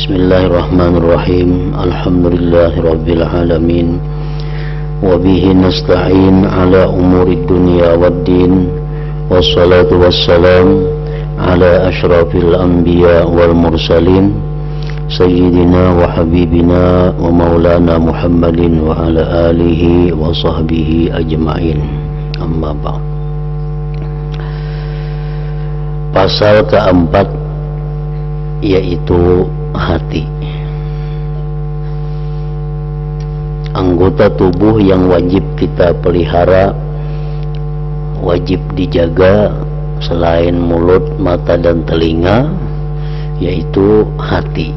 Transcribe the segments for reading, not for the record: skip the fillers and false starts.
Bismillahirrahmanirrahim. Alhamdulillahirabbil alamin. Wa bihi nasta'in ala umurid dunya waddin. Wassalatu wassalam ala asyrafil anbiya wal mursalin sayyidina wa habibina wa maulana Muhammadin wa ala alihi wa sahbihi ajma'in. Amma ba'd. Pasal keempat, yaitu hati, anggota tubuh yang wajib kita pelihara, wajib dijaga selain mulut, mata dan telinga, yaitu hati.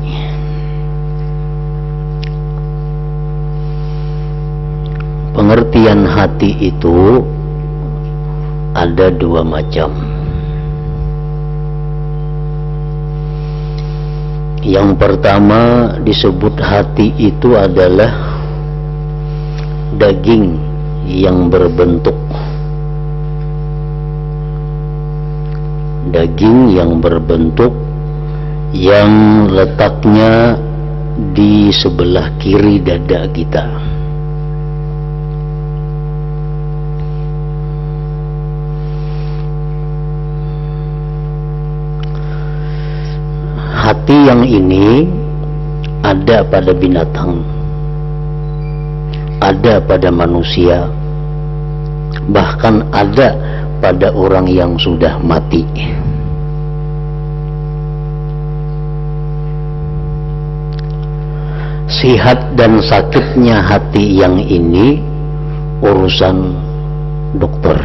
Pengertian hati itu ada dua macam. Yang pertama disebut hati itu adalah daging yang berbentuk. Daging yang berbentuk yang letaknya di sebelah kiri dada kita. Hati yang ini ada pada binatang, ada pada manusia, bahkan ada pada orang yang sudah mati. Sihat dan sakitnya hati yang ini urusan dokter.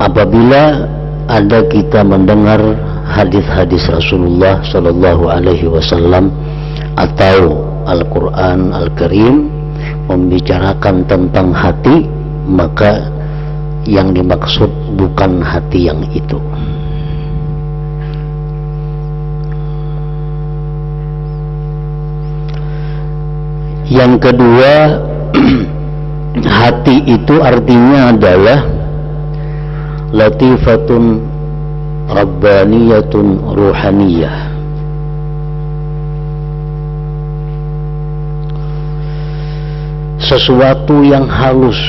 Apabila ada kita mendengar hadis-hadis Rasulullah Sallallahu Alaihi Wasallam atau Al-Quran Al-Karim membicarakan tentang hati, maka yang dimaksud bukan hati yang itu. Yang kedua, hati itu artinya adalah latifatun rabbaniyatun ruhaniyah. Sesuatu yang halus,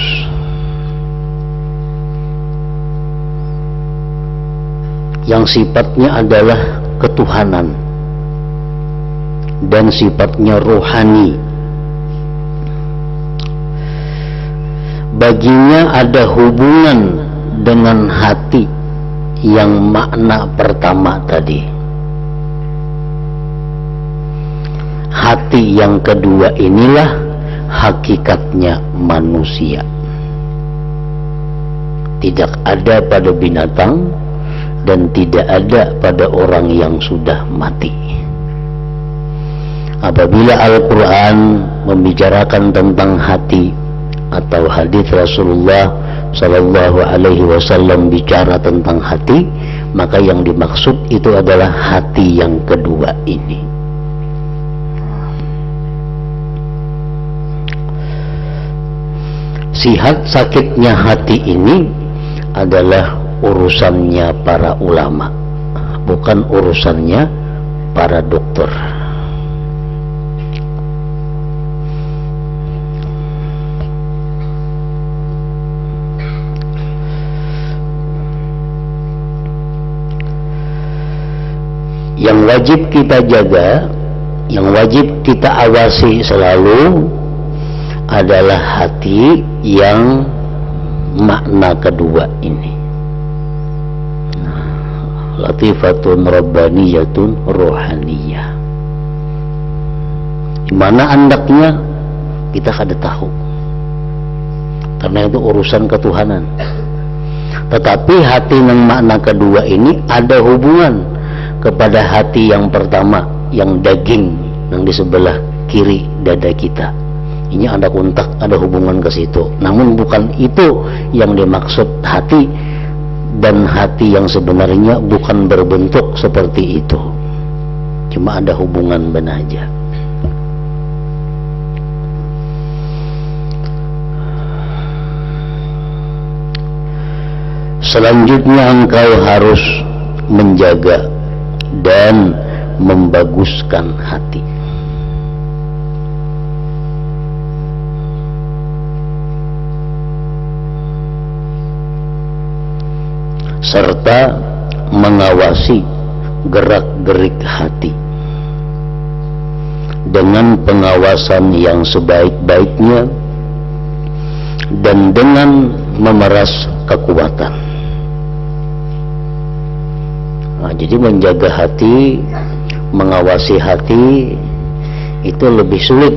yang sifatnya adalah ketuhanan dan sifatnya rohani. Baginya ada hubungan dengan hati yang makna pertama tadi. Hati yang kedua inilah hakikatnya manusia. Tidak ada pada binatang dan tidak ada pada orang yang sudah mati. Apabila Al-Quran membicarakan tentang hati atau hadis Rasulullah Sallallahu Alaihi Wasallam bicara tentang hati, maka yang dimaksud itu adalah hati yang kedua ini. Sihat sakitnya hati ini adalah urusannya para ulama, bukan urusannya para dokter. Yang wajib kita jaga, yang wajib kita awasi selalu adalah hati yang makna kedua ini. Latifatun rabbaniyatun rohaniyah. Dimana andaknya kita kada tahu, karena itu urusan ketuhanan. Tetapi hati yang makna kedua ini ada hubungan kepada hati yang pertama, yang daging yang di sebelah kiri dada kita. Ini ada kontak, ada hubungan ke situ. Namun bukan itu yang dimaksud hati, dan hati yang sebenarnya bukan berbentuk seperti itu. Cuma ada hubungan benar aja. Selanjutnya engkau harus menjaga dan membaguskan hati. Serta mengawasi gerak-gerik hati dengan pengawasan yang sebaik-baiknya dan dengan memeras kekuatan. Nah, jadi menjaga hati, mengawasi hati itu lebih sulit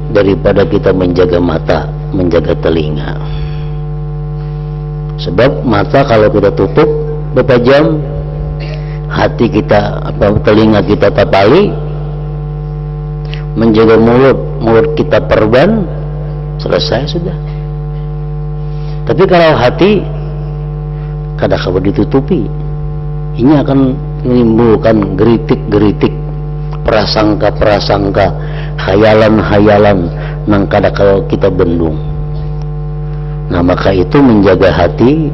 daripada kita menjaga mata, menjaga telinga. Sebab mata kalau kita tutup beberapa jam, hati kita telinga kita tapali, menjaga mulut kita perban, selesai sudah. Tapi kalau hati kadang-kadang ditutupi, ini akan menimbulkan geritik-geritik, prasangka-prasangka, khayalan-khayalan yang kadang-kadang kita bendung. Nah, maka itu menjaga hati,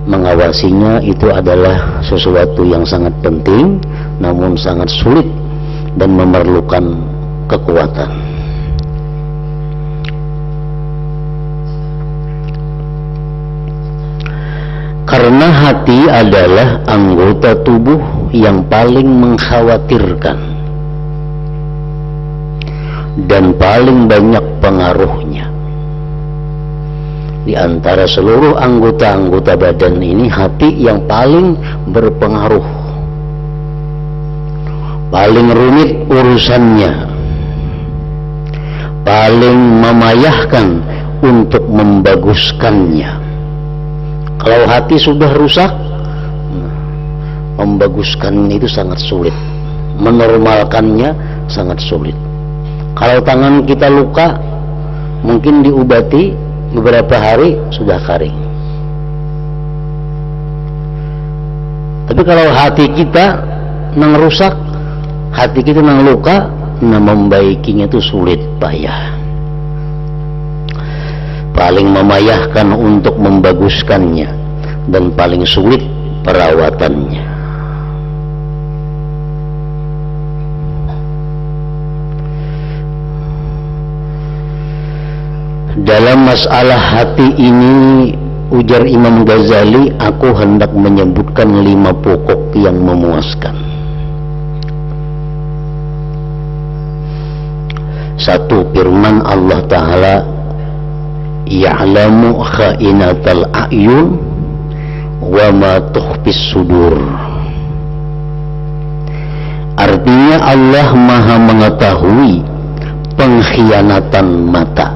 mengawasinya itu adalah sesuatu yang sangat penting, namun sangat sulit dan memerlukan kekuatan. Karena hati adalah anggota tubuh yang paling mengkhawatirkan dan paling banyak pengaruhnya. Di antara seluruh anggota-anggota badan ini, hati yang paling berpengaruh, paling rumit urusannya, paling memayahkan untuk membaguskannya. Kalau hati sudah rusak, membaguskannya itu sangat sulit, menormalkannya sangat sulit. Kalau tangan kita luka, mungkin diobati beberapa hari sudah kering. Tapi kalau hati kita nang rusak, hati kita nang luka, nah membaikinya itu sulit, payah. Paling memayahkan untuk membaguskannya dan paling sulit perawatannya. Dalam masalah hati ini, ujar Imam Ghazali, aku hendak menyebutkan 5 pokok yang memuaskan. 1. Firman Allah Ta'ala, ya'lamu kha'inatal a'yun wa ma tukhfis sudur. Artinya Allah Maha mengetahui pengkhianatan mata.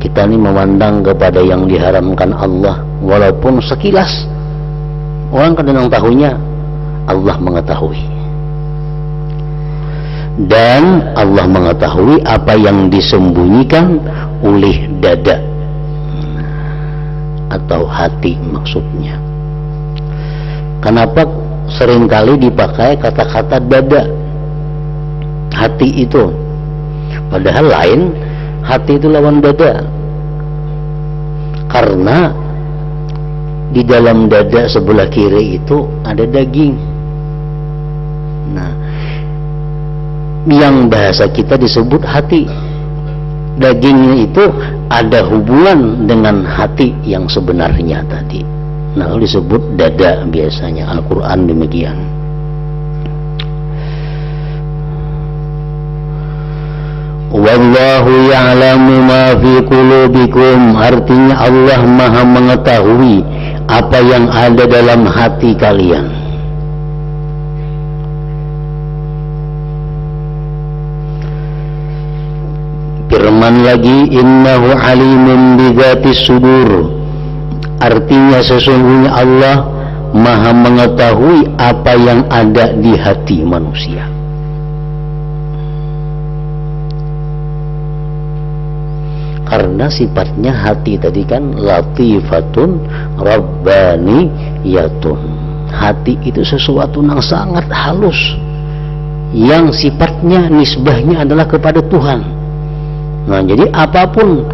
Kita ini memandang kepada yang diharamkan Allah, walaupun sekilas orang kadang tahunya, Allah mengetahui. Dan Allah mengetahui apa yang disembunyikan oleh dada atau hati maksudnya. Kenapa seringkali dipakai kata-kata dada, hati itu, padahal lain. Hati itu lawan dada, karena di dalam dada sebelah kiri itu ada daging. Nah, yang bahasa kita disebut hati, dagingnya itu ada hubungan dengan hati yang sebenarnya tadi. Nah, disebut dada biasanya, Al-Quran demikian. Wallahu ya'lamu ma fi qulubikum, artinya Allah Maha mengetahui apa yang ada dalam hati kalian. Firman lagi, innahu alimun bidzatis sudur, artinya sesungguhnya Allah Maha mengetahui apa yang ada di hati manusia. Karena sifatnya hati tadi kan latifatun rabbaniyatun, hati itu sesuatu yang sangat halus, yang sifatnya nisbahnya adalah kepada Tuhan. Nah, jadi apapun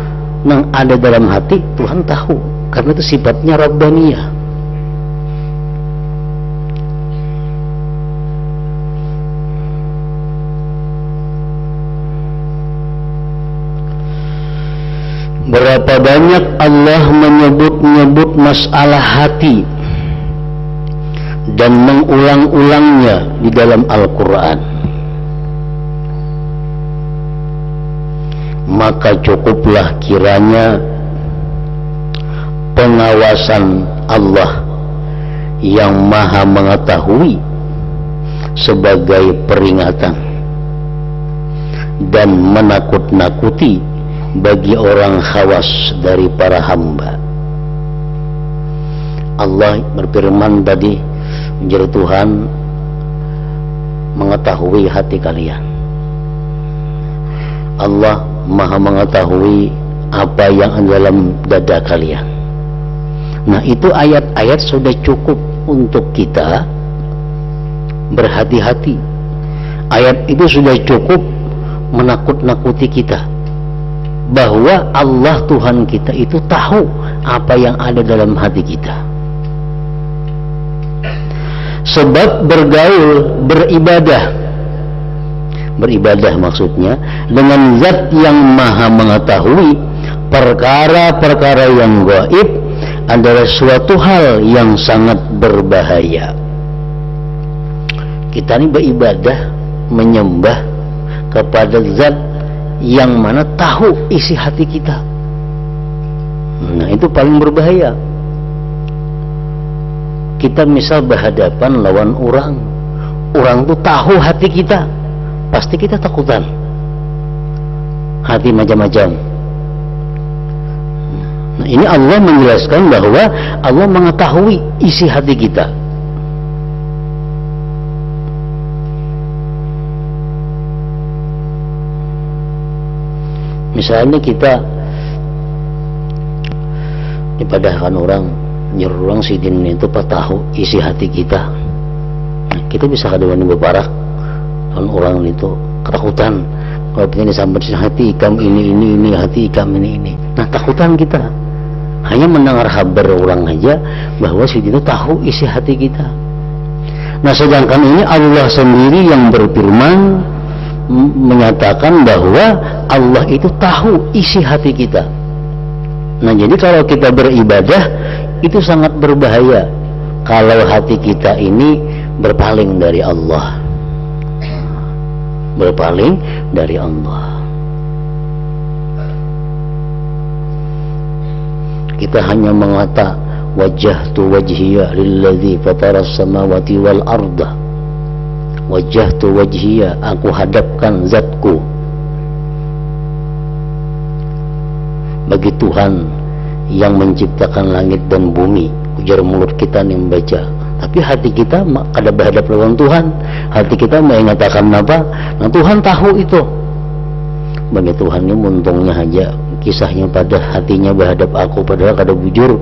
yang ada dalam hati Tuhan tahu. karena itu sifatnya Rabbaniyah. Berapa banyak Allah menyebut-nyebut masalah hati dan mengulang-ulangnya di dalam Al-Quran. Maka cukuplah kiranya pengawasan Allah yang maha mengetahui sebagai peringatan dan menakut-nakuti bagi orang khawas dari para hamba. Allah berfirman tadi, menjadi Tuhan mengetahui hati kalian. Allah maha mengetahui apa yang ada dalam dada kalian. Nah, itu ayat-ayat sudah cukup untuk kita berhati-hati. Ayat itu sudah cukup menakut-nakuti kita bahwa Allah Tuhan kita itu tahu apa yang ada dalam hati kita. Sebab bergaul, beribadah maksudnya dengan zat yang maha mengetahui perkara-perkara yang gaib adalah suatu hal yang sangat berbahaya. Kita ini beribadah, menyembah kepada zat yang mana tahu isi hati kita. Nah, itu paling berbahaya. Kita misal berhadapan lawan orang tuh tahu hati kita, pasti kita takutan. Hati macam-macam. Nah, ini Allah menjelaskan bahwa Allah mengetahui isi hati kita. Misalnya kita dipadahkan orang, nyuruh orang sidin itu tahu isi hati kita. Nah, kita bisa kadang berparak dan orang itu ketakutan. Kalau kita disambat hati ikam ini, hati ikam ini. Nah, takutan kita. Hanya mendengar kabar orang aja bahwa sidin itu tahu isi hati kita. Nah, sedangkan ini Allah sendiri yang berfirman menyatakan bahwa Allah itu tahu isi hati kita. Nah, jadi kalau kita beribadah itu sangat berbahaya kalau hati kita ini berpaling dari Allah. Berpaling dari Allah. Kita hanya mengata wajjahtu wajhiya lilladzi fataras samawati wal arda. Wajjahtu wajhiya, aku hadapkan zatku bagi Tuhan yang menciptakan langit dan bumi. Ujar mulut kita nih membaca, tapi hati kita kada berhadap lawan Tuhan. Hati kita mengatakan apa? Nah, Tuhan tahu itu. Bagi Tuhan ini untungnya aja kisahnya pada hatinya berhadap aku, padahal kada bujur.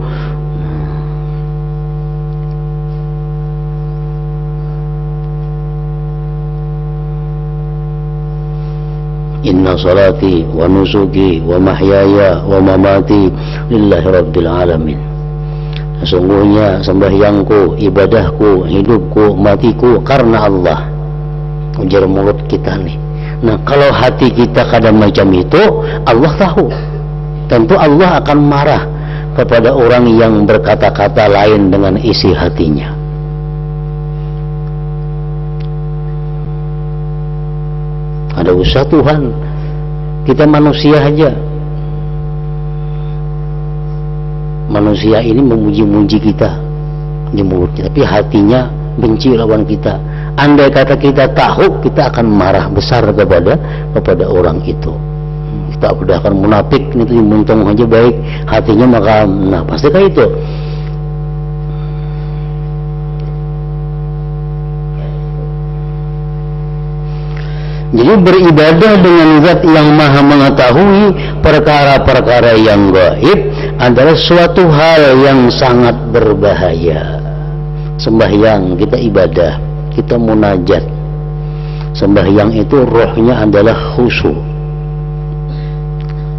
Inna salati wa nusuki wa mahyaya wa mamati lillahi rabbil alamin. Sesungguhnya sembahyangku, ibadahku, hidupku, matiku karena Allah. Ujar mulut kita nih. Nah, kalau hati kita kadang macam itu, Allah tahu. Tentu Allah akan marah kepada orang yang berkata-kata lain dengan isi hatinya. Ada usaha Tuhan, kita manusia aja. Manusia ini memuji-muji kita di mulutnya, tapi hatinya benci lawan kita. Andai kata kita tahu, kita akan marah besar kepada orang itu. Kita udah akan munafik, itu untung aja baik hatinya, maka nah pasti kayak itu. Jadi beribadah dengan zat yang maha mengetahui perkara-perkara yang gaib adalah suatu hal yang sangat berbahaya. Sembahyang, kita ibadah, kita munajat. Sembahyang itu rohnya adalah khusyuk.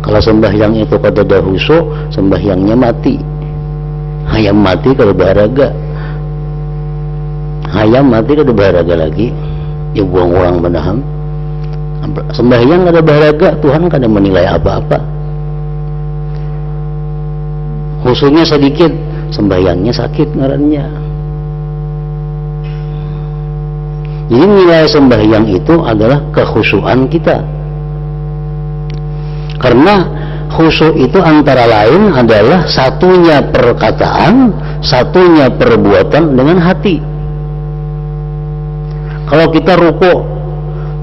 Kalau sembahyang itu kada ada khusyuk, sembahyangnya mati. hayam mati kada baharaga, hayam mati kada baharaga lagi, ya buang orang benaham. Sembahyang kada baharaga, Tuhan kada menilai apa-apa. Khususnya sedikit, sembahyangnya sakit ngarannya. Jadi nilai sembahyang itu adalah kekhusyuan kita. Karena khusyuk itu antara lain adalah satunya perkataan, satunya perbuatan dengan hati. Kalau kita ruku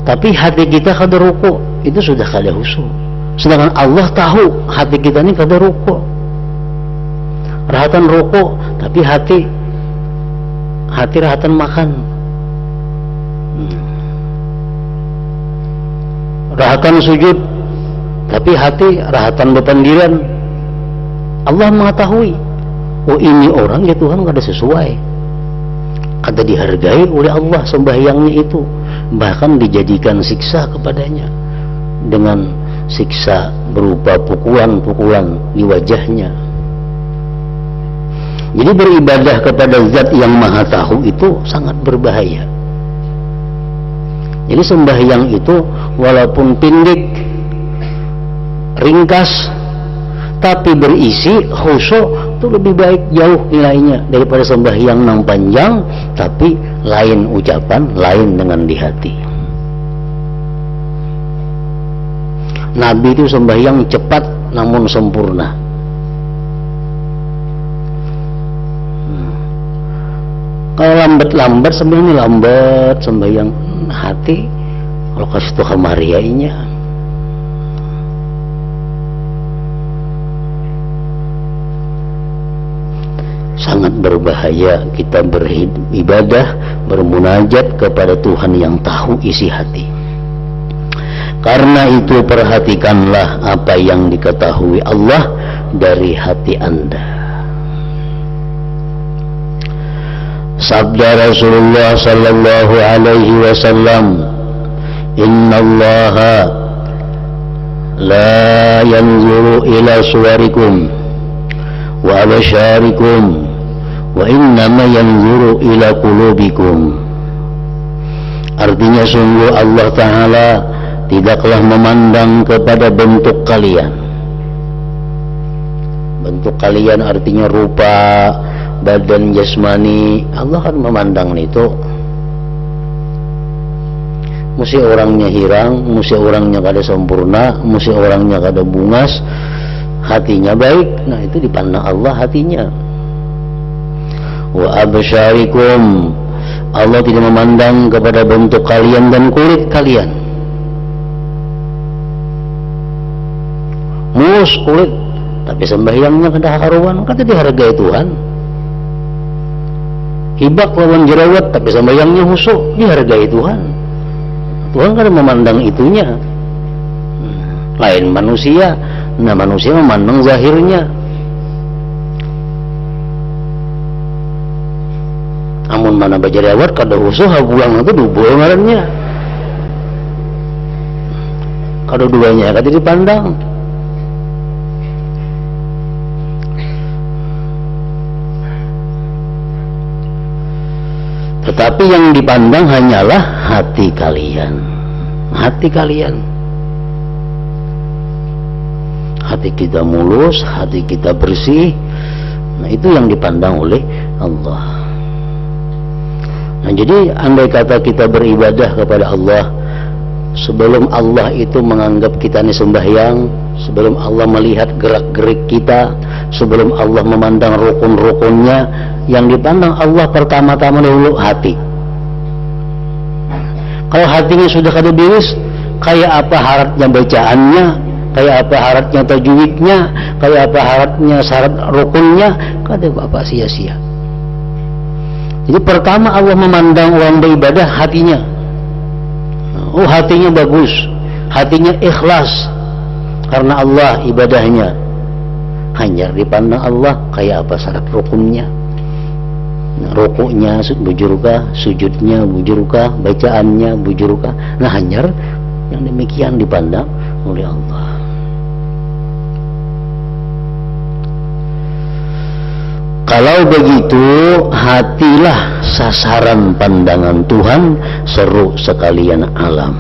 tapi hati kita kada ruku, itu sudah kada khusyuk. Sedangkan Allah tahu hati kita ini kada ruku. Rahatan ruku tapi hati rahatan makan. Rahatan sujud tapi hati rahatan berpendirian. Allah mengetahui, oh ini orang ya Tuhan kada sesuai, kada dihargai oleh Allah sembahyangnya itu, bahkan dijadikan siksa kepadanya dengan siksa berupa pukulan-pukulan di wajahnya. Jadi beribadah kepada zat yang maha tahu itu sangat berbahaya. Jadi sembahyang itu walaupun pendek, ringkas, tapi berisi khusyuk, itu lebih baik jauh nilainya daripada sembahyang yang panjang tapi lain ucapan, lain dengan di hati. Nabi itu sembahyang cepat namun sempurna. Kalau lambat-lambat sembahyang lambat, sembahyang hati kalau kasih tuh kamariainya. Sangat berbahaya kita beribadah, bermunajat kepada Tuhan yang tahu isi hati. Karena itu perhatikanlah apa yang diketahui Allah dari hati Anda. Sabda Rasulullah sallallahu alaihi wasallam, innallaha la yanzuru ila suwarikum wa absyarikum wa innama yanzuru ila qulubikum. Artinya sungguh Allah Ta'ala tidaklah memandang kepada bentuk kalian. Bentuk kalian artinya rupa, badan jasmani. Allah kan memandang itu. Mesti orangnya hirang, mesti orangnya kada sempurna, mesti orangnya kada bungas, hatinya baik. Nah itu dipandang Allah hatinya. Wa absyarikum, Allah tidak memandang kepada bentuk kalian dan kulit kalian. Mulus kulit tapi sembahyangnya kada karuan, kada dihargai Tuhan. Hibak lawan jerawat tapi sembahyangnya khusyuk, dihargai Tuhan. Tuhan kan memandang itunya. Lain manusia. Nah manusia memandang zahirnya. Amun mana berjerawat kada khusyuk, habuang itu dubul ngarannya. Kada duanya kada dipandang. Tetapi yang dipandang hanyalah hati kalian. Hati kalian. Hati kita mulus, hati kita bersih. Nah itu yang dipandang oleh Allah. Nah jadi andai kata kita beribadah kepada Allah, sebelum Allah itu menganggap kita ini sembahyang, sebelum Allah melihat gerak-gerik kita, sebelum Allah memandang rukun-rukunnya, yang dipandang Allah pertama-tama dulu hati. Kalau hatinya sudah kada beres, kayak apa syaratnya bacaannya, kayak apa syaratnya tajwidnya, kayak apa syaratnya syarat rukunnya, kada apa sia-sia. Jadi pertama Allah memandang orang beribadah hatinya. Oh hatinya bagus, hatinya ikhlas karena Allah ibadahnya. Hanya dipandang Allah kayak apa syarat rukunnya. Rukuknya bujurkah, sujudnya bujurkah, bacaannya bujurkah. Nah hanya yang demikian dipandang oleh Allah. Kalau begitu, hatilah sasaran pandangan Tuhan, seru sekalian alam.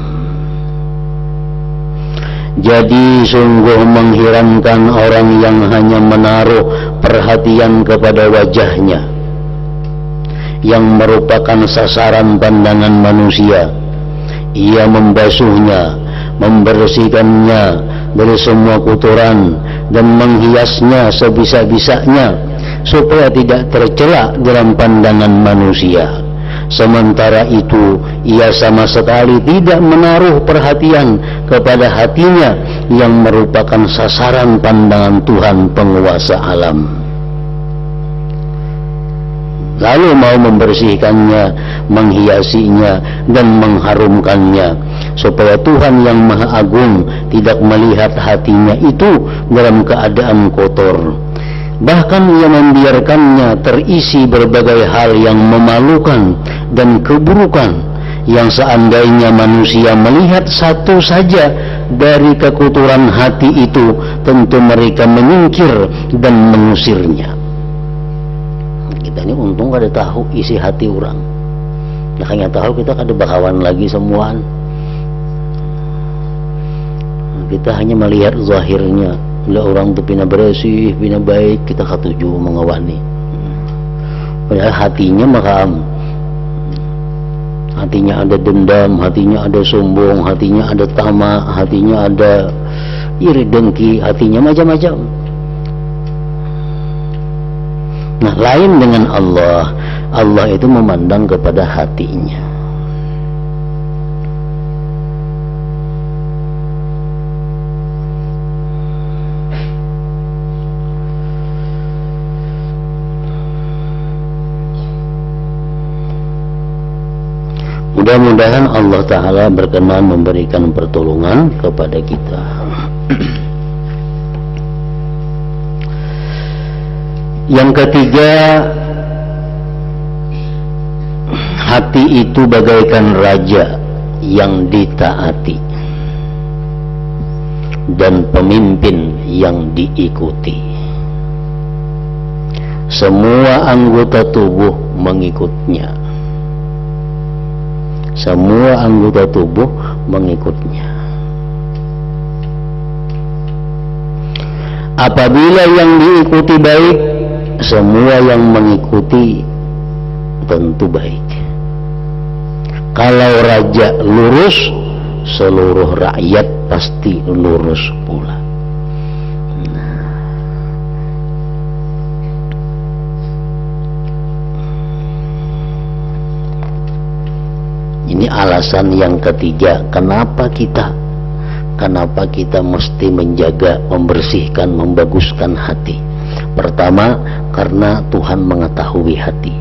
Jadi sungguh mengherankan orang yang hanya menaruh perhatian kepada wajahnya, yang merupakan sasaran pandangan manusia. Ia membasuhnya, membersihkannya dari semua kotoran, dan menghiasnya sebisa-bisanya supaya tidak tercela dalam pandangan manusia. Sementara itu, ia sama sekali tidak menaruh perhatian kepada hatinya yang merupakan sasaran pandangan Tuhan penguasa alam. Lalu mau membersihkannya, menghiasinya, dan mengharumkannya, supaya Tuhan yang Maha Agung tidak melihat hatinya itu dalam keadaan kotor. Bahkan ia membiarkannya terisi berbagai hal yang memalukan dan keburukan, yang seandainya manusia melihat satu saja dari kekotoran hati itu, tentu mereka menyingkir dan mengusirnya. Kita ini untung kada tahu isi hati orang. Nah, hanya tahu kita kada bakawan lagi semuaan. Kita hanya melihat zahirnya. Bila orang tu pina bersih, pina baik, kita katuju mengawani. Padahal hatinya makam. Hatinya ada dendam, hatinya ada sombong, hatinya ada tamak, hatinya ada iri dengki, hatinya macam-macam. Nah, lain dengan Allah. Allah itu memandang kepada hatinya. Mudah-mudahan Allah Ta'ala berkenan memberikan pertolongan kepada kita. Yang ketiga, hati itu bagaikan raja yang ditaati dan pemimpin yang diikuti. Semua anggota tubuh mengikutnya. Semua anggota tubuh mengikutnya. Apabila yang diikuti baik, semua yang mengikuti tentu baik. Kalau raja lurus, seluruh rakyat pasti lurus pula. Ini alasan yang ketiga, kenapa kita mesti menjaga, membersihkan, membaguskan hati. Pertama, karena Tuhan mengetahui hati.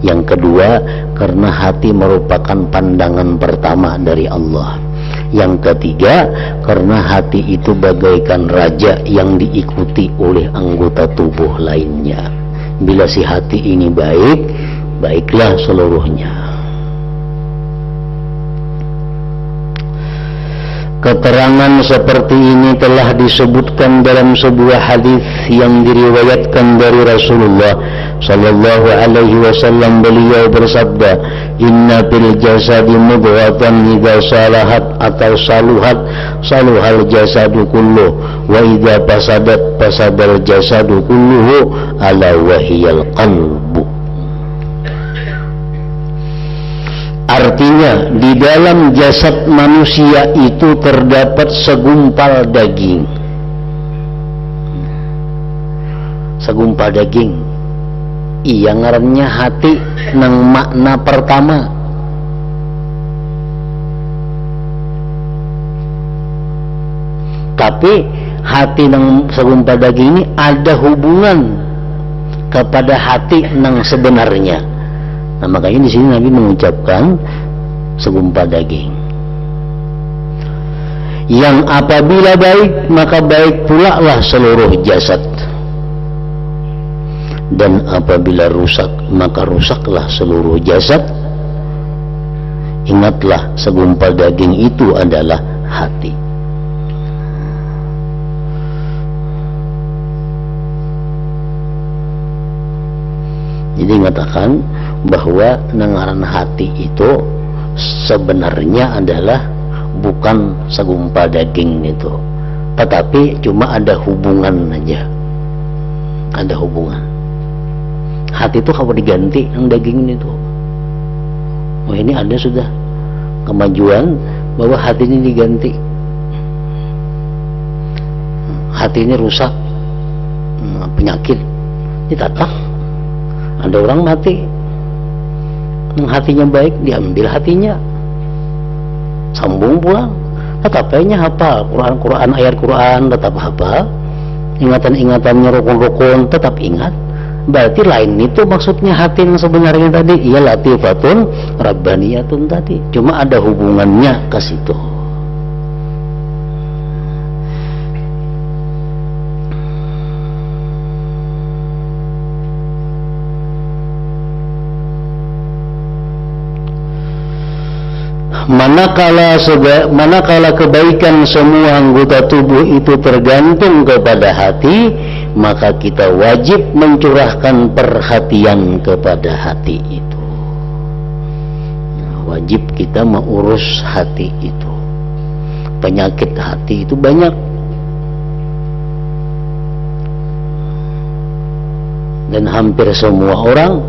Yang kedua, karena hati merupakan pandangan pertama dari Allah. Yang ketiga, karena hati itu bagaikan raja yang diikuti oleh anggota tubuh lainnya. Bila si hati ini baik, baiklah seluruhnya. Keterangan seperti ini telah disebutkan dalam sebuah hadis yang diriwayatkan dari Rasulullah sallallahu alaihi wasallam. Beliau bersabda, "Inna fil jasadi mudghatan idza salahat atau saluhat saluhal jasadu kulluh wa idza fasadat fasadal jasadu kulluhu ala wahiyal qalbu." Artinya, di dalam jasad manusia itu terdapat segumpal daging. Segumpal daging. Iya ngarannya hati nang makna pertama. Tapi hati nang segumpal daging ini ada hubungan kepada hati nang sebenarnya. Nah, makanya di sini Nabi mengucapkan segumpal daging. Yang apabila baik, maka baik pula lah seluruh jasad. Dan apabila rusak, maka rusaklah seluruh jasad. Ingatlah, segumpal daging itu adalah hati. Jadi mengatakan bahwa nengaran hati itu sebenarnya adalah bukan segumpal daging itu, tetapi cuma ada hubungan aja, ada hubungan. Hati itu kalau diganti yang daging itu, oh ini ada sudah kemajuan bahwa hati ini diganti, hati ini rusak, penyakit ditatak. Ada orang mati, yang hatinya baik diambil hatinya, sambung pulang, tetapinya hafal Quran, ayat Quran tetap hafal, ingatan-ingatannya rukun-rukun tetap ingat. Berarti lain itu maksudnya hati yang sebenarnya tadi, ia latifatun rabbaniyatun tadi, cuma ada hubungannya ke situ. Manakala kebaikan semua anggota tubuh itu tergantung kepada hati, maka kita wajib mencurahkan perhatian kepada hati itu. Wajib kita mengurus hati itu. Penyakit hati itu banyak, dan hampir semua orang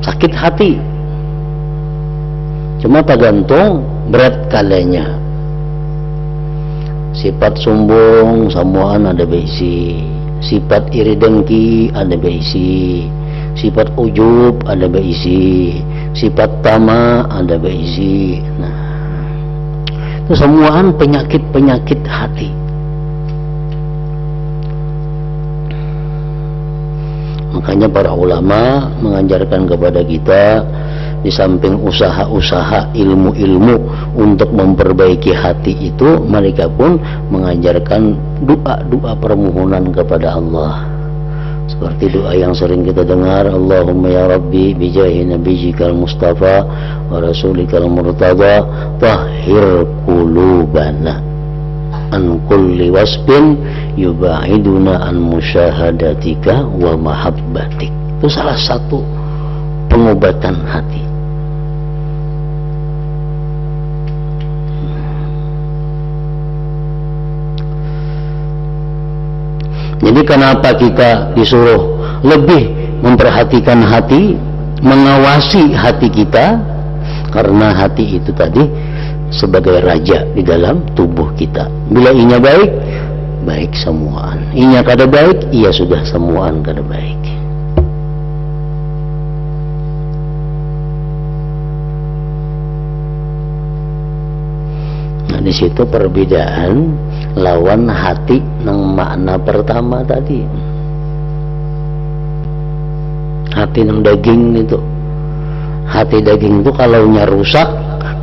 sakit hati. Cuma tergantung berat kalanya. Sifat sombong samuan ada beisi, sifat iri dengki ada beisi, sifat ujub ada beisi, sifat tama ada beisi. Nah, itu semuaan penyakit-penyakit hati. Makanya para ulama mengajarkan kepada kita, di samping usaha-usaha ilmu-ilmu untuk memperbaiki hati itu, mereka pun mengajarkan doa-doa permohonan kepada Allah. Seperti doa yang sering kita dengar, Allahumma ya Rabbi bijahi nabiyyikal Mustafa wa rasulikal murtada tahhir qulubana an kulli wasbin yubaiduna an musyahadatika wa mahabbatik. Itu salah satu pengobatan hati. Jadi kenapa kita disuruh lebih memperhatikan hati, mengawasi hati kita? Karena hati itu tadi sebagai raja di dalam tubuh kita. Bila inya baik, baik semuaan. Inya kada baik, ia sudah semuaan kada baik. Nah, di situ perbedaan lawan hati nang makna pertama tadi. Hati nang daging itu, hati daging itu kalau nya rusak,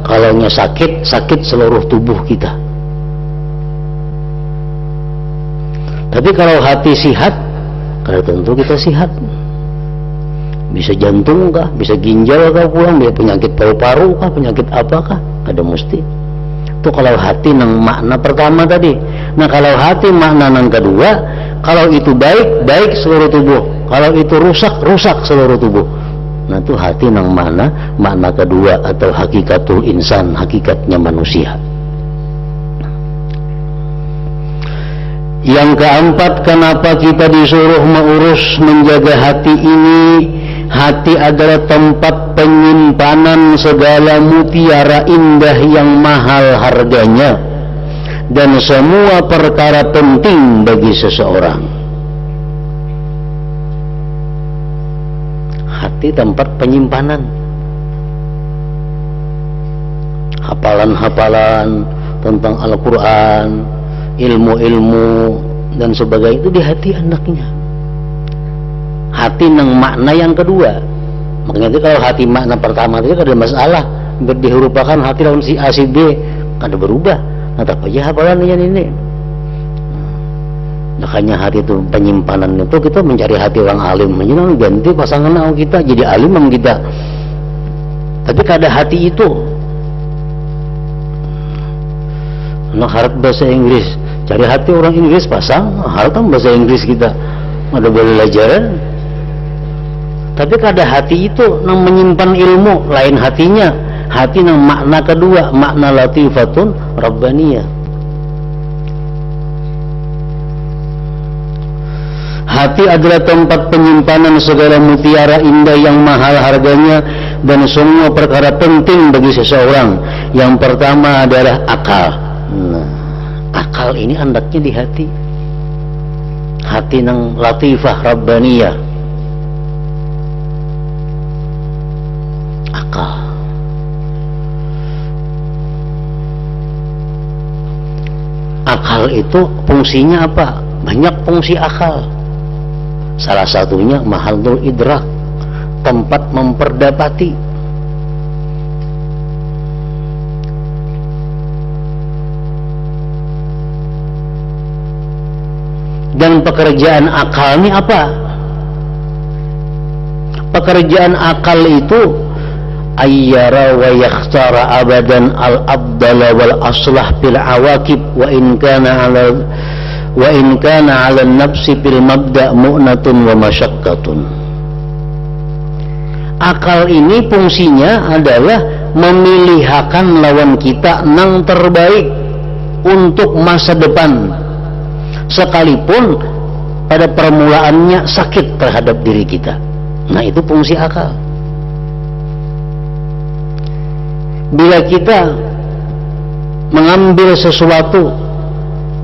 kalau nya sakit, sakit seluruh tubuh kita. Tapi kalau hati sihat, kada tentu kita sihat. Bisa jantung kah, bisa ginjal kah pulang, bisa penyakit paru-paru kah, penyakit apakah, kada mesti. Itu kalau hati nang makna pertama tadi. Nah, kalau hati makna nang kedua, kalau itu baik, baik seluruh tubuh. Kalau itu rusak, rusak seluruh tubuh. Nah, itu hati nang makna kedua atau hakikatul insan, hakikatnya manusia. Yang keempat, kenapa kita disuruh mengurus menjaga hati ini? Hati adalah tempat penyimpanan segala mutiara indah yang mahal harganya dan semua perkara penting bagi seseorang. Hati tempat penyimpanan hafalan-hafalan tentang Al-Quran, ilmu-ilmu dan sebagainya itu di hati anaknya. Hati nang makna yang kedua. Makanya itu kalau hati makna pertama itu ada masalah, dihurupakan hati lawan si A si B kada berubah. Nah, tapi aja hafalan ini. Makanya hati itu penyimpanan itu kita mencari hati orang alim, menyenang ganti pasangan kita jadi alim kita. Tapi kada hati itu. Nah, harap bahasa Inggris, cari hati orang Inggris pasang, harap bahasa Inggris kita ada belajar. Tapi kada hati itu nang menyimpan ilmu, lain hatinya. Hati nang makna kedua, makna latifatun rabbaniyah. Hati adalah tempat penyimpanan segala mutiara indah yang mahal harganya dan semua perkara penting bagi seseorang. Yang pertama adalah akal. Nah, akal ini andaknya di hati. Hati nang latifah rabbaniyah. Akal. Akal itu fungsinya apa? Banyak fungsi akal. Salah satunya mahallul idrak, tempat memperdapati. Dan pekerjaan akal ini apa? Pekerjaan akal itu ayyara wa yakhtara abadan al-abdala wal aslah fil awakib wa in kana ala nafsi fil mabda' mu'natun wa masyaqqatun. Akal ini fungsinya adalah memilihkan lawan kita nang terbaik untuk masa depan, sekalipun pada permulaannya sakit terhadap diri kita. Nah, itu fungsi akal. Bila kita mengambil sesuatu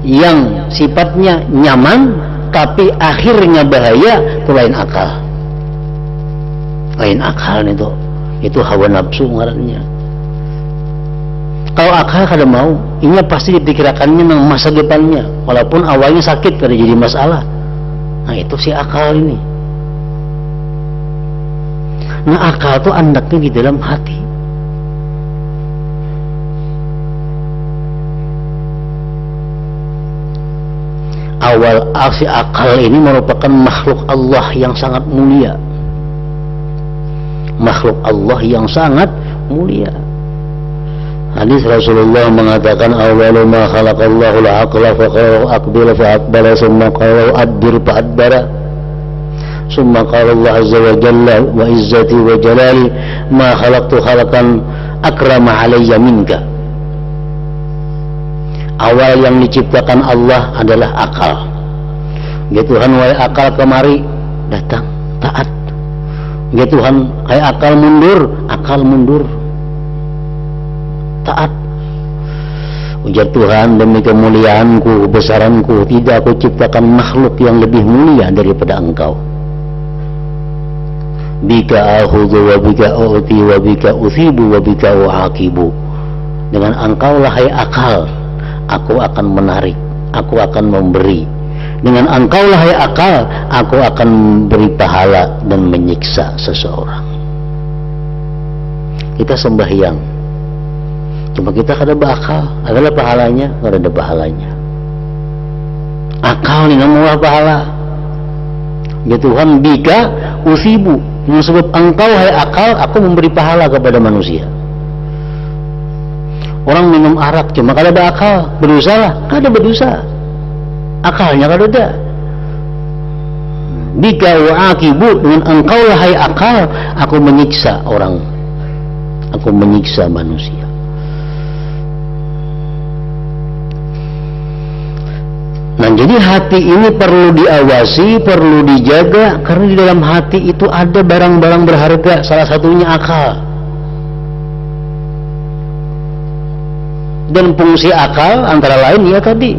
yang sifatnya nyaman tapi akhirnya bahaya, itu lain akal. Lain akal itu hawa nafsu ngarannya. Kalau akal kada mau, ini pasti dipikirkannya nang masa depannya, walaupun awalnya sakit kada jadi masalah. Nah, itu si akal ini. Nah, akal itu andaknya di dalam hati. Awal si akal ini merupakan makhluk Allah yang sangat mulia. Makhluk Allah yang sangat mulia. Hadis Rasulullah mengatakan awalu ma khalaqallahu al-aqla fa qala aqbil fa aqbala summa qala adbir fa adbara summa qala Allah azza wa jalla wa izzati wa jalali ma khalaqtu khalaqan akrama alayya minka. Awal yang diciptakan Allah adalah akal. Ya Tuhan, wahai akal kemari, datang, taat. Ya Tuhan, hai akal mundur, taat. Ujar Tuhan, demi kemuliaanku, kebesaranku, tidak aku ciptakan makhluk yang lebih mulia daripada engkau. Bika akhudhu wa bika u'ti wa bika uthibu wa bika u'aqibu. Dengan engkau lah hai akal, aku akan menarik, aku akan memberi. Dengan engkau lah hai akal, aku akan beri pahala dan menyiksa seseorang. Kita sembahyang, cuma kita kada berakal, adalah pahalanya, kada ada pahalanya. Akal ni namulah pahala. Ya Tuhan, bika usibu, sebab engkau hai akal, aku memberi pahala kepada manusia. Orang minum arak cuma kada ada akal, berdosa lah, kada berdosa. Akalnya kada ada. Bika wa'aqibu, dengan engkau lah hai akal, aku menyiksa orang, aku menyiksa manusia. Nah, jadi hati ini perlu diawasi, perlu dijaga, karena di dalam hati itu ada barang-barang berharga, salah satunya akal. Dan fungsi akal antara lain ya tadi,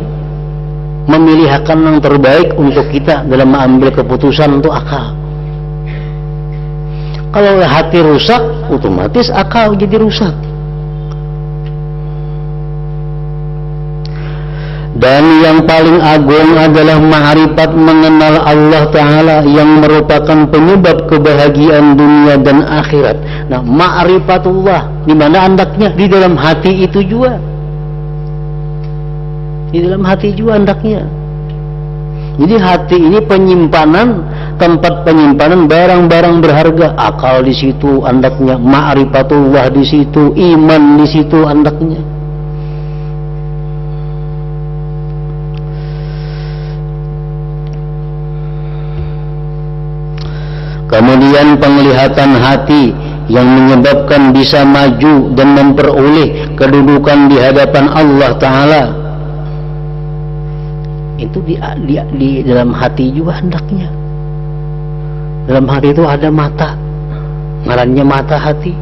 memilihkan yang terbaik untuk kita dalam mengambil keputusan, untuk akal. Kalau hati rusak, otomatis akal jadi rusak. Dan yang paling agung adalah ma'rifat, mengenal Allah Ta'ala yang merupakan penyebab kebahagiaan dunia dan akhirat. Nah, ma'rifatullah di mana andaknya? Di dalam hati itu juga. Di dalam hati juga andaknya. Jadi hati ini penyimpanan, tempat penyimpanan barang-barang berharga. Akal di situ andaknya, ma'rifatullah di situ, iman di situ andaknya. Kemudian penglihatan hati yang menyebabkan bisa maju dan memperoleh kedudukan di hadapan Allah Ta'ala. Itu di dalam hati juga hendaknya. Dalam hati itu ada mata, ngarannya mata hati.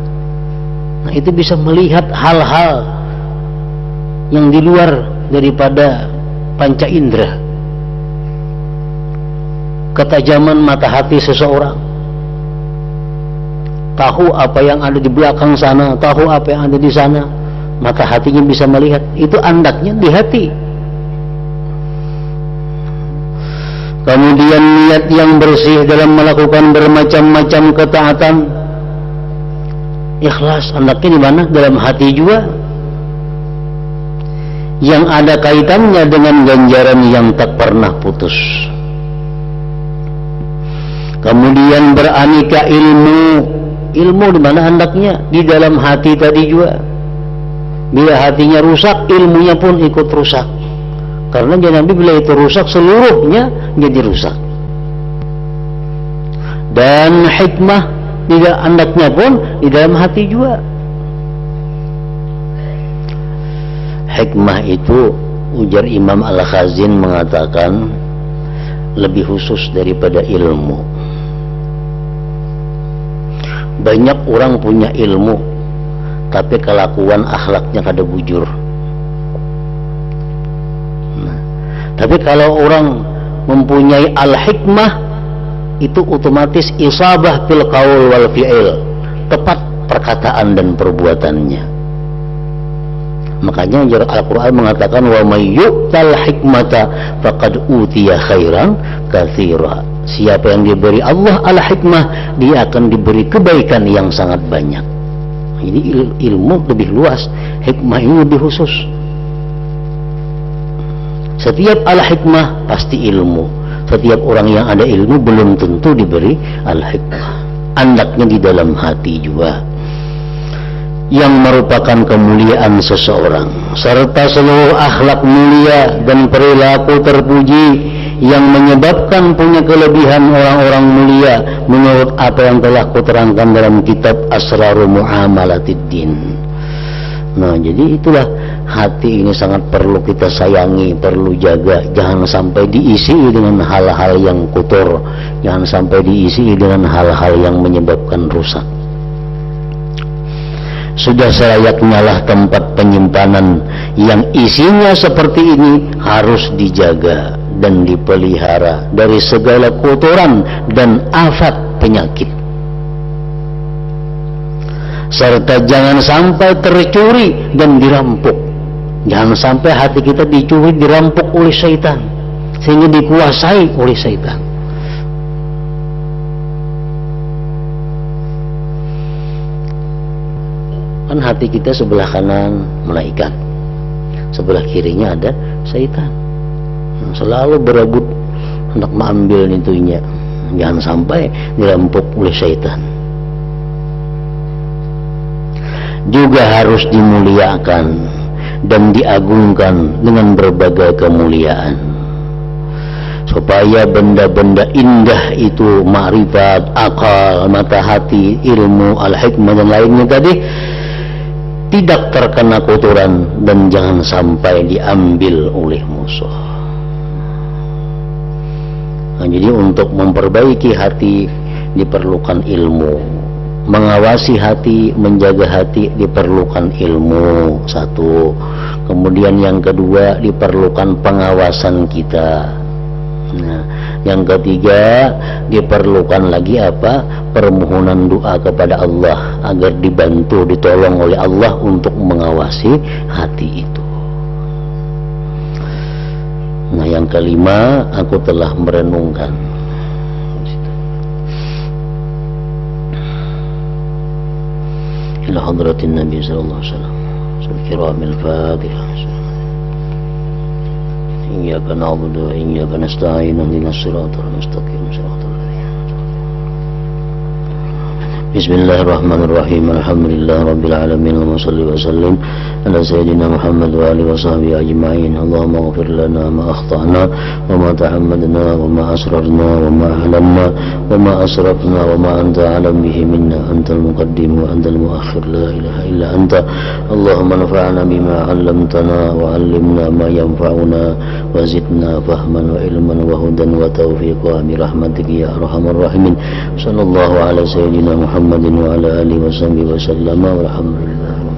Nah, itu bisa melihat hal-hal yang di luar daripada panca indera. Ketajaman mata hati seseorang, tahu apa yang ada di belakang sana, tahu apa yang ada di sana, mata hatinya bisa melihat. Itu andaknya di hati. Kemudian niat yang bersih dalam melakukan bermacam-macam ketaatan, ikhlas, andaknya di mana? Dalam hati juga, yang ada kaitannya dengan ganjaran yang tak pernah putus. Kemudian beraneka ilmu di mana hendaknya? Di dalam hati tadi juga. Bila hatinya rusak, ilmunya pun ikut rusak. Karena Nabi bila itu rusak, seluruhnya jadi rusak. Dan hikmah tidak hendaknya pun di dalam hati juga. Hikmah itu, ujar Imam Al-Khazin mengatakan, lebih khusus daripada ilmu. Banyak orang punya ilmu, tapi kelakuan akhlaknya kada bujur. Nah, tapi kalau orang mempunyai al-hikmah, itu otomatis isabah fil qaul wal fi'il, tepat perkataan dan perbuatannya. Makanya Al-Quran mengatakan, wa may yu'tal hikmata faqad utiya khairan katsira. Siapa yang diberi Allah al-hikmah, dia akan diberi kebaikan yang sangat banyak. Ini ilmu lebih luas, hikmah ini lebih khusus. Setiap al-hikmah pasti ilmu. Setiap orang yang ada ilmu belum tentu diberi al-hikmah. Andaknya di dalam hati juga, yang merupakan kemuliaan seseorang, serta seluruh akhlak mulia dan perilaku terpuji yang menyebabkan punya kelebihan orang-orang mulia menurut apa yang telah kuterangkan dalam kitab Asrarul Mu'amalatiddin. Nah, jadi itulah hati ini sangat perlu kita sayangi, perlu jaga. Jangan sampai diisi dengan hal-hal yang kotor, jangan sampai diisi dengan hal-hal yang menyebabkan rusak. Sudah selayaknya lah tempat penyimpanan yang isinya seperti ini harus dijaga dan dipelihara dari segala kotoran dan afat penyakit, serta jangan sampai tercuri dan dirampok. Jangan sampai hati kita dicuri, dirampok oleh syaitan sehingga dikuasai oleh syaitan. Kan hati kita sebelah kanan malaikat, sebelah kirinya ada syaitan. Selalu berebut hendak mengambil itunya. Jangan sampai dirampok oleh syaitan. Juga harus dimuliakan dan diagungkan dengan berbagai kemuliaan, supaya benda-benda indah itu, ma'rifat, akal, mata hati, ilmu, al-hikmah dan lainnya tadi, tidak terkena kotoran dan jangan sampai diambil oleh musuh. Nah, jadi untuk memperbaiki hati diperlukan ilmu, mengawasi hati, menjaga hati diperlukan ilmu, satu. Kemudian yang kedua diperlukan pengawasan kita. Nah, yang ketiga diperlukan lagi apa? Permohonan doa kepada Allah agar dibantu, ditolong oleh Allah untuk mengawasi hati itu. Nah, yang kelima, aku telah merenungkan ila hadratin Nabi sallallahu alaihi wasallam kiramil Fatihah. Iyyaka na'budu wa iyyaka nasta'in ihdinas siratal mustaqim siratal ladzina Bismillahirrahmanirrahim. Alhamdulillah rabbil alamin. Allahumma shalli wa sallim ala sayyidina Muhammad wa alihi wa sahbihi ajma'in. Allahumma ighfir lana ma akhtana wa ma ta'ammadna wa ma asrarna wa ma a'lanna wa ma asrafna wa ma anta a'lam bihi minna. Antal muqaddim wa antal muakhir, la ilaha illa anta. Allahumma nafa'na bima 'allamtana wa 'allimna ma yanfa'una wa zidna fahman wa ilman wa hudan wa tawfiqa bi rahmatika ya arhamar rahimin. Sallallahu ala sayyidina Muhammadin wa ala alihi wa sahbihi wa sallama walhamdulillah.